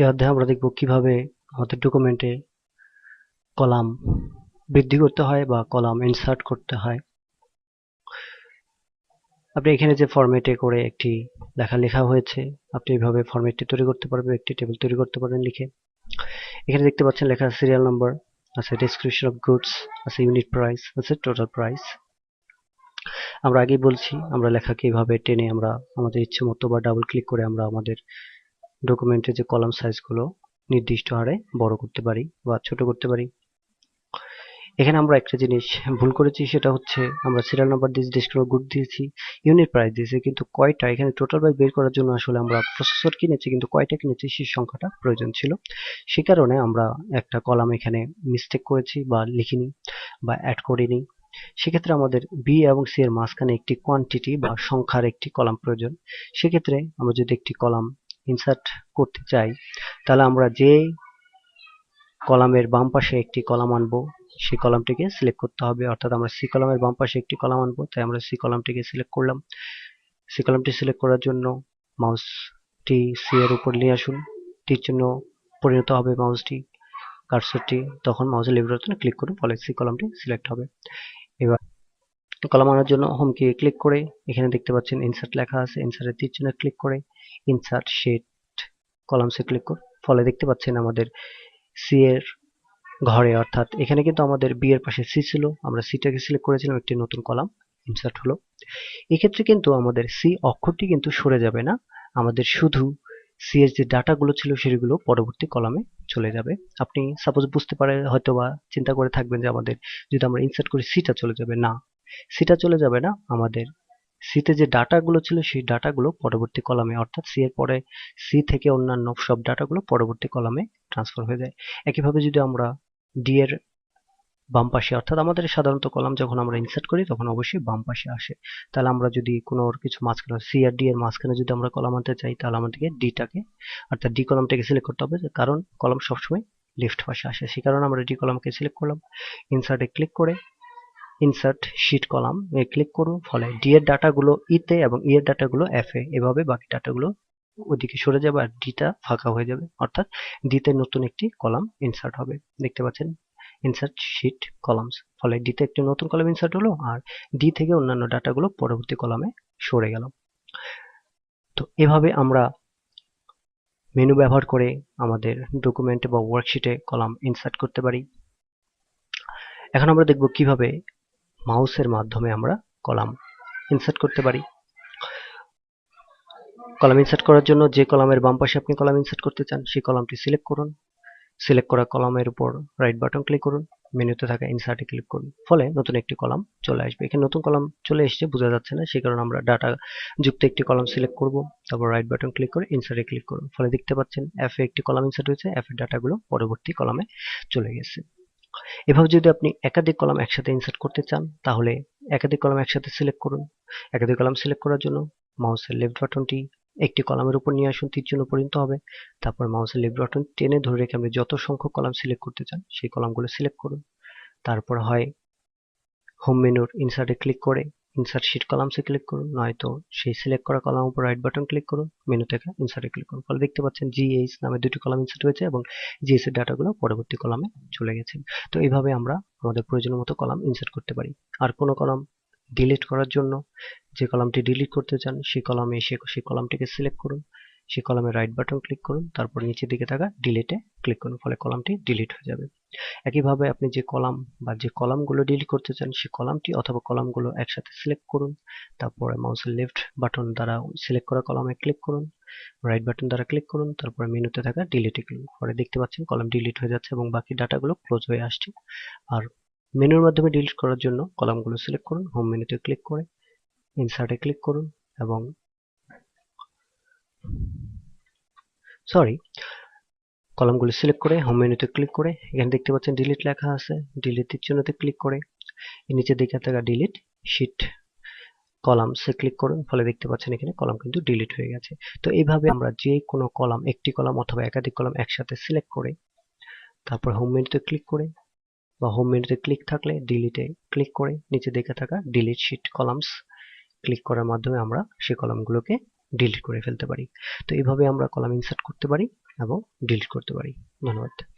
এই অধ্যায়ে আমরা দেখব কিভাবে আমাদের ডকুমেন্টে কলাম বৃদ্ধি করতে হয় বা কলাম ইনসার্ট করতে হয়। আপনি এখানে যে ফরম্যাটে করে একটি লেখা হয়েছে, আপনি এইভাবে ফরম্যাটটি তৈরি করতে পারবেন, একটি টেবিল তৈরি করতে পারবেন লিখে। এখানে দেখতে পাচ্ছেন লেখা সিরিয়াল নাম্বার আছে, ডেসক্রিপশন অফ গুডস আছে, ইউনিট প্রাইস আছে, টোটাল প্রাইস। আমরা আগেই বলছি আমরা লেখাকে এইভাবে টেনে আমরা আমাদের ইচ্ছে মতো বা ডাবল ক্লিক করে আমরা আমাদের ডকুমেন্টের যে কলাম সাইজগুলো নির্দিষ্ট হারে বড় করতে পারি বা ছোট করতে পারি। এখানে আমরা একটা জিনিস ভুল করেছি, সেটা হচ্ছে আমরা সিরিয়াল নাম্বার দিয়েছি, ডেসক্রিপশন গুড দিয়েছি, ইউনিট প্রাইস দিয়েছি, কিন্তু কয়টা এখানে টোটাল প্রাইস বের করার জন্য আসলে আমরা প্রসেসর কিনেছি, কিন্তু কয়টা কিনেছি সেই সংখ্যাটা প্রয়োজন ছিল। সে কারণে আমরা একটা কলাম এখানে মিস্টেক করেছি বা লিখিনি বা অ্যাড করিনি। সেক্ষেত্রে আমাদের বি এবং সি এর মাঝখানে একটি কোয়ান্টিটি বা সংখ্যার একটি কলাম প্রয়োজন। সেক্ষেত্রে আমরা যদি একটি কলাম ইনসার্ট করতে চাই, তাহলে আমরা যে কলামের বাম পাশে একটি কলাম আনবো সেই কলামটিকে সিলেক্ট করতে হবে। অর্থাৎ আমরা সি কলামের বাম পাশে একটি কলাম আনবো, তাই আমরা সি কলামটিকে সিলেক্ট করলাম। সি কলামটি সিলেক্ট করার জন্য মাউসটি সি এর উপর নিয়ে আসুন, তীর চিহ্ন পরিণত হবে মাউসটি কার্সরটি, তখন মাউসের লেফট বাটনে ক্লিক করুন, ফলে সি কলামটি সিলেক্ট হবে। এবার কলাম আনার জন্য হোম কে ক্লিক করে এখানে দেখতে পাচ্ছেন ইনসার্ট লেখা আছে, ইনসার্টের তীর চিহ্নে ক্লিক করে ইনসার্ট শিট কলামসে ক্লিক করুন, ফলে দেখতে পাচ্ছেন আমাদের সি এর ঘরে, অর্থাৎ এখানে কিন্তু আমাদের বি এর পাশে সি ছিল, আমরা সিটাকে সিলেক্ট করেছিলাম, একটি নতুন কলাম ইনসার্ট হলো। এক্ষেত্রে কিন্তু আমাদের সি অক্ষরটি কিন্তু সরে যাবে না, আমাদের শুধু সি এর যে ডাটাগুলো ছিল সেগুলো পরবর্তী কলামে চলে যাবে। আপনি সাপোজ বুঝতে পারে হয়তো বা চিন্তা করে থাকবেন যে আমাদের যদি আমরা ইনসার্ট করি সিটা চলে যাবে, না, সিটা চলে যাবে না, আমাদের সিতে যে ডাটাগুলো ছিল সেই ডাটাগুলো পরবর্তী কলামে, অর্থাৎ সি এর পরে সি থেকে অন্যান্য সব ডাটাগুলো পরবর্তী কলামে ট্রান্সফার হয়ে যায়। একইভাবে যদি আমরা ডি এর বাম পাশে, অর্থাৎ আমাদের সাধারণত কলাম যখন আমরা ইনসার্ট করি তখন অবশ্যই বাম পাশে আসে, তাহলে আমরা যদি কোনো কিছু মাঝখানে সি আর ডি এর মাঝখানে যদি আমরা কলাম আনতে চাই, তাহলে আমাদেরকে ডিটাকে অর্থাৎ ডি কলামটাকে সিলেক্ট করতে হবে, কারণ কলাম সবসময় লেফট পাশে আসে, সেই কারণে আমরা ডি কলামকে সিলেক্ট করলাম। ইনসার্টে ক্লিক করে ইনসার্ট শীট কলাম এ ক্লিক করুন, ফলে ডি এর ডাটাগুলো ইতে এবং ই এর ডাটাগুলো এফ এ, এভাবে বাকি ডাটাগুলো ওদিকে সরে যাবে আর ডিটা ফাঁকা হয়ে যাবে, অর্থাৎ ডিতে নতুন একটি কলাম ইনসার্ট হবে। দেখতে পাচ্ছেন ইনসার্ট শীট কলামস, ফলে ডিতে একটি নতুন কলাম ইনসার্ট হলো আর ডি থেকে অন্যান্য ডাটাগুলো পরবর্তী কলামে সরে গেল। তো এভাবে আমরা মেনু ব্যবহার করে আমাদের ডকুমেন্টে বা ওয়ার্কশিটে কলাম ইনসার্ট করতে পারি। এখন আমরা দেখব কিভাবে মাউসের মাধ্যমে আমরা কলাম ইনসার্ট করতে পারি। কলাম ইনসার্ট করার জন্য যে কলামের বাম পাশে আপনি কলাম ইনসার্ট করতে চান সেই কলামটি সিলেক্ট করুন, সিলেক্ট করা কলামের উপর রাইট বাটন ক্লিক করুন, মেনুতে থাকা ইনসার্টে ক্লিক করুন, ফলে নতুন একটি কলাম চলে আসবে। এখানে নতুন কলাম চলে এসেছে বোঝা যাচ্ছে না, সেই কারণে আমরা ডাটা যুক্ত একটি কলাম সিলেক্ট করব, তারপর রাইট বাটন ক্লিক করে ইনসার্টে ক্লিক করুন, ফলে দেখতে পাচ্ছেন এফ এ একটি কলাম ইনসার্ট হয়েছে, এফ এর ডাটাগুলো পরবর্তী কলামে চলে গেছে। এভাবে যদি আপনি একাধিক কলাম একসাথে ইনসার্ট করতে চান, তাহলে একাধিক কলাম একসাথে সিলেক্ট করুন। একাধিক কলাম সিলেক্ট করার জন্য মাউসের লেফট বাটনটি একটি কলামের উপর নিয়ে আসুন, তীর চিহ্ন পরিণত হবে, তারপর মাউসের লেফট বাটন টেনে ধরে রেখে আপনি যত সংখ্যক কলাম সিলেক্ট করতে চান সেই কলামগুলো সিলেক্ট করুন। তারপর হয় হোম মেনুর ইনসার্টে ক্লিক করে ইনসার্ট শীট কলামসে ক্লিক করুন, নয়তো সেই সিলেক্ট করা কলাম উপর রাইট বাটন ক্লিক করুন, মেনু থেকে ইনসার্টে ক্লিক করুন, ফলে দেখতে পাচ্ছেন জিএইচ নামে দুটি কলাম ইনসার্ট হয়েছে এবং জিএইচ এর ডাটাগুলো পরবর্তী কলামে চলে গেছে। তো এইভাবে আমরা আমাদের প্রয়োজন মতো কলাম ইনসার্ট করতে পারি। আর কোনো কলাম ডিলিট করার জন্য যে কলামটি ডিলিট করতে চান সেই কলামে এসে সেই কলামটিকে সিলেক্ট করুন, সেই কলামে রাইট বাটন ক্লিক করুন, তারপর নিচের দিকে থাকা ডিলিটে ক্লিক করুন, ফলে কলামটি ডিলিট হয়ে যাবে। একইভাবে আপনি যে কলাম বা যে কলামগুলো ডিলিট করতে চান সেই কলামটি অথবা কলামগুলো একসাথে সিলেক্ট করুন, তারপরে মাউসের লেফট বাটন দ্বারা সিলেক্ট করা কলামে ক্লিক করুন, রাইট বাটন দ্বারা ক্লিক করুন, তারপরে মেনুতে থাকা ডিলিটে ক্লিক করুন, পরে দেখতে পাচ্ছেন কলাম ডিলিট হয়ে যাচ্ছে এবং বাকি ডাটাগুলো ক্লোজ হয়ে আসছে। আর মেনুর মাধ্যমে ডিলিট করার জন্য কলামগুলো সিলেক্ট করুন, হোম মেনুতে ক্লিক করে ইনসার্টে ক্লিক করুন এবং কলামগুলো সিলেক্ট করে হোম মেনুতে ক্লিক করে এখানে দেখতে পাচ্ছেন ডিলিট লেখা আছে, ডিলিট চিহ্নতে ক্লিক করে নিচের দিকে থাকা ডিলিট শীট কলামসে ক্লিক করুন, ফলে দেখতে পাচ্ছেন এখানে কলাম কিন্তু ডিলিট হয়ে গেছে। তো এইভাবে আমরা যে কোনো কলাম, একটি কলাম অথবা একাধিক কলাম একসাথে সিলেক্ট করে তারপর হোম মেনুতে ক্লিক করে বা হোম মেনুতে ক্লিক থাকলে ডিলিটে ক্লিক করে নিচে দিকে থাকা ডিলিট শীট কলামস ক্লিক করার মাধ্যমে আমরা সেই কলামগুলোকে ডিলিট করে ফেলতে পারি। তো এইভাবে আমরা কলাম ইনসার্ট করতে পারি এবং ডিলিট করতে পারি। ধন্যবাদ।